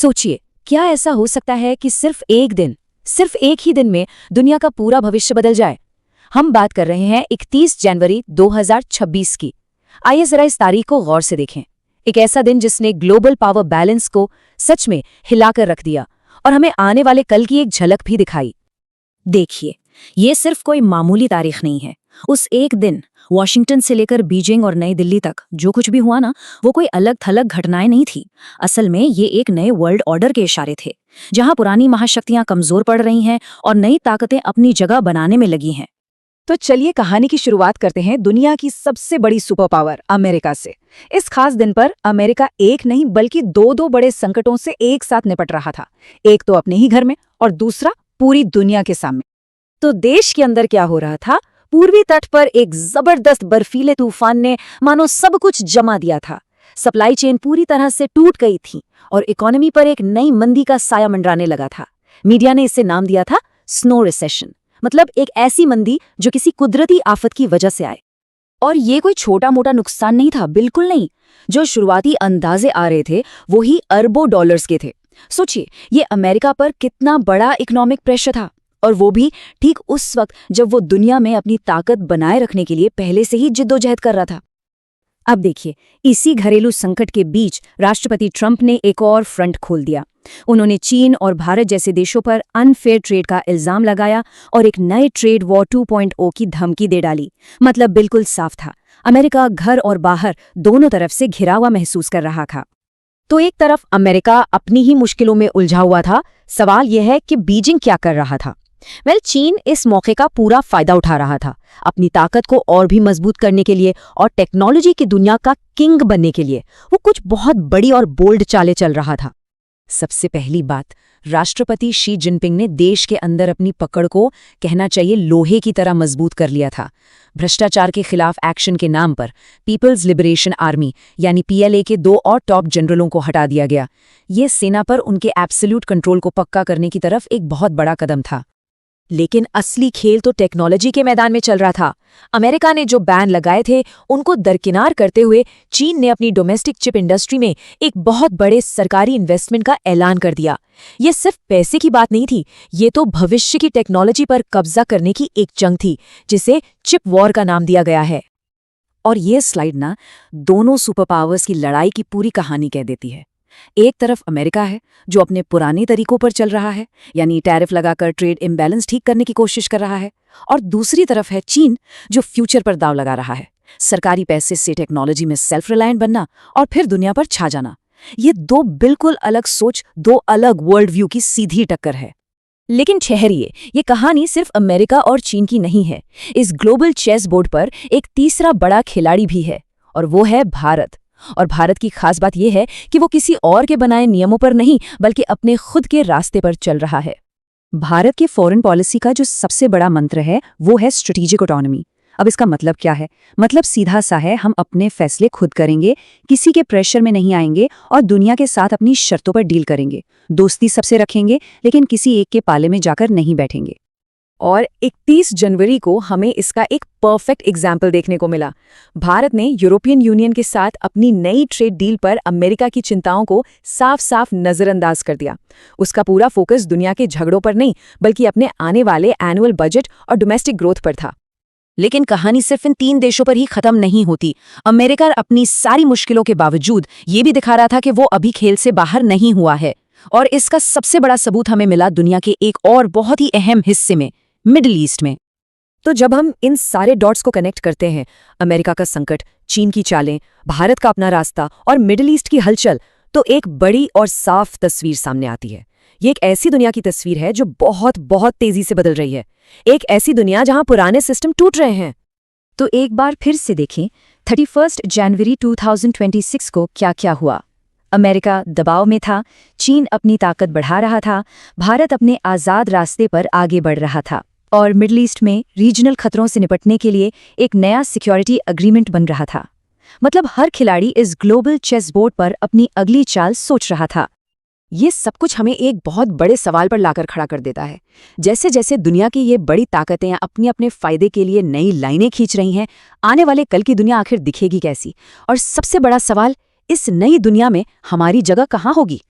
सोचिए, क्या ऐसा हो सकता है कि सिर्फ एक ही दिन में दुनिया का पूरा भविष्य बदल जाए। हम बात कर रहे हैं 31 जनवरी 2026 की। आइए जरा इस तारीख को गौर से देखें। एक ऐसा दिन जिसने ग्लोबल पावर बैलेंस को सच में हिलाकर रख दिया और हमें आने वाले कल की एक झलक भी दिखाई। देखिए, ये सिर्फ कोई मामूली तारीख नहीं है। उस एक दिन वॉशिंगटन से लेकर बीजिंग और नई दिल्ली तक जो कुछ भी हुआ ना, वो कोई अलग थलग घटनाएं नहीं थी। असल में ये एक नए वर्ल्ड ऑर्डर के इशारे थे, जहां पुरानी महाशक्तियां कमजोर पड़ रही हैं और नई ताकतें अपनी जगह बनाने में लगी हैं। तो चलिए कहानी की शुरुआत करते हैं दुनिया की सबसे बड़ी सुपर पावर अमेरिका से। इस खास दिन पर अमेरिका एक नहीं बल्कि दो बड़े संकटों से एक साथ निपट रहा था। एक तो अपने ही घर में और दूसरा पूरी दुनिया के सामने। तो देश के अंदर क्या हो रहा था? पूर्वी तट पर एक जबरदस्त बर्फीले तूफान ने मानो सब कुछ जमा दिया था। सप्लाई चेन पूरी तरह से टूट गई थी और इकोनॉमी पर एक नई मंदी का साया मंडराने लगा था। मीडिया ने इसे नाम दिया था स्नो रिसेशन, मतलब एक ऐसी मंदी जो किसी कुदरती आफत की वजह से आए। और ये कोई छोटा मोटा नुकसान नहीं था, बिल्कुल नहीं। जो शुरुआती अंदाजे आ रहे थे वो ही अरबों डॉलर्स के थे। सोचिए, ये अमेरिका पर कितना बड़ा इकोनॉमिक प्रेशर था, और वो भी ठीक उस वक्त जब वो दुनिया में अपनी ताकत बनाए रखने के लिए पहले से ही जिद्दोजहद कर रहा था। अब देखिए, इसी घरेलू संकट के बीच राष्ट्रपति ट्रंप ने एक और फ्रंट खोल दिया। उन्होंने चीन और भारत जैसे देशों पर अनफेयर ट्रेड का इल्जाम लगाया और एक नए ट्रेड वॉर 2.0 की धमकी दे डाली। मतलब बिल्कुल साफ था, अमेरिका घर और बाहर दोनों तरफ से घिरा हुआ महसूस कर रहा था। तो एक तरफ अमेरिका अपनी ही मुश्किलों में उलझा हुआ था। सवाल यह है कि बीजिंग क्या कर रहा था? चीन इस मौके का पूरा फायदा उठा रहा था, अपनी ताकत को और भी मजबूत करने के लिए और टेक्नोलॉजी की दुनिया का किंग बनने के लिए वो कुछ बहुत बड़ी और बोल्ड चालें चल रहा था। सबसे पहली बात, राष्ट्रपति शी जिनपिंग ने देश के अंदर अपनी पकड़ को कहना चाहिए लोहे की तरह मजबूत कर लिया था। भ्रष्टाचार के खिलाफ एक्शन के नाम पर पीपल्स लिबरेशन आर्मी यानी पीएलए के 2 और टॉप जनरलों को हटा दिया गया। ये सेना पर उनके एब्सोल्यूट कंट्रोल को पक्का करने की तरफ एक बहुत बड़ा कदम था। लेकिन असली खेल तो टेक्नोलॉजी के मैदान में चल रहा था। अमेरिका ने जो बैन लगाए थे उनको दरकिनार करते हुए चीन ने अपनी डोमेस्टिक चिप इंडस्ट्री में एक बहुत बड़े सरकारी इन्वेस्टमेंट का ऐलान कर दिया। ये सिर्फ पैसे की बात नहीं थी, ये तो भविष्य की टेक्नोलॉजी पर कब्जा करने की एक जंग थी, जिसे चिप वॉर का नाम दिया गया है। और ये स्लाइड ना दोनों सुपर पावर्स की लड़ाई की पूरी कहानी कह देती है। एक तरफ अमेरिका है जो अपने पुराने तरीकों पर चल रहा है, यानी टैरिफ लगाकर ट्रेड इम्बैलेंस ठीक करने की कोशिश कर रहा है, और दूसरी तरफ है चीन जो फ्यूचर पर दांव लगा रहा है, सरकारी पैसे से टेक्नोलॉजी में सेल्फ रिलायंट बनना और फिर दुनिया पर छा जाना। ये दो बिल्कुल अलग सोच, दो अलग वर्ल्ड व्यू की सीधी टक्कर है। लेकिन ठहरिए, ये कहानी सिर्फ अमेरिका और चीन की नहीं है। इस ग्लोबल चेस बोर्ड पर एक तीसरा बड़ा खिलाड़ी भी है, और वो है भारत। और भारत की खास बात यह है कि वो किसी और के बनाए नियमों पर नहीं बल्कि अपने खुद के रास्ते पर चल रहा है। भारत के फॉरेन पॉलिसी का जो सबसे बड़ा मंत्र है वो है स्ट्रेटेजिक ऑटोनॉमी। अब इसका मतलब क्या है? मतलब सीधा सा है, हम अपने फैसले खुद करेंगे, किसी के प्रेशर में नहीं आएंगे और दुनिया के साथ अपनी शर्तों पर डील करेंगे। दोस्ती सबसे रखेंगे लेकिन किसी एक के पाले में जाकर नहीं बैठेंगे। और 31 जनवरी को हमें इसका एक परफेक्ट एग्जाम्पल देखने को मिला। भारत ने यूरोपियन यूनियन के साथ अपनी नई ट्रेड डील पर अमेरिका की चिंताओं को साफ साफ नजरअंदाज कर दिया। उसका पूरा फोकस दुनिया के झगड़ों पर नहीं बल्कि अपने आने वाले एनुअल बजट और डोमेस्टिक ग्रोथ पर था। लेकिन कहानी सिर्फ इन 3 देशों पर ही खत्म नहीं होती। अमेरिका अपनी सारी मुश्किलों के बावजूद ये भी दिखा रहा था कि वो अभी खेल से बाहर नहीं हुआ है। और इसका सबसे बड़ा सबूत हमें मिला दुनिया के एक और बहुत ही अहम हिस्से में, मिडिल ईस्ट में। तो जब हम इन सारे डॉट्स को कनेक्ट करते हैं, अमेरिका का संकट, चीन की चालें, भारत का अपना रास्ता और मिडिल ईस्ट की हलचल, तो एक बड़ी और साफ तस्वीर सामने आती है। ये एक ऐसी दुनिया की तस्वीर है जो बहुत बहुत तेजी से बदल रही है। एक ऐसी दुनिया जहां पुराने सिस्टम टूट रहे हैं। तो एक बार फिर से देखें 31 जनवरी 2026 को क्या क्या हुआ। अमेरिका दबाव में था, चीन अपनी ताकत बढ़ा रहा था, भारत अपने आज़ाद रास्ते पर आगे बढ़ रहा था, और मिडिल ईस्ट में रीजनल खतरों से निपटने के लिए एक नया सिक्योरिटी एग्रीमेंट बन रहा था। मतलब हर खिलाड़ी इस ग्लोबल चेस बोर्ड पर अपनी अगली चाल सोच रहा था। ये सब कुछ हमें एक बहुत बड़े सवाल पर लाकर खड़ा कर देता है। जैसे जैसे दुनिया की ये बड़ी ताकतें अपने अपने फायदे के लिए नई लाइनें खींच रही हैं, आने वाले कल की दुनिया आखिर दिखेगी कैसी? और सबसे बड़ा सवाल, इस नई दुनिया में हमारी जगह कहाँ होगी?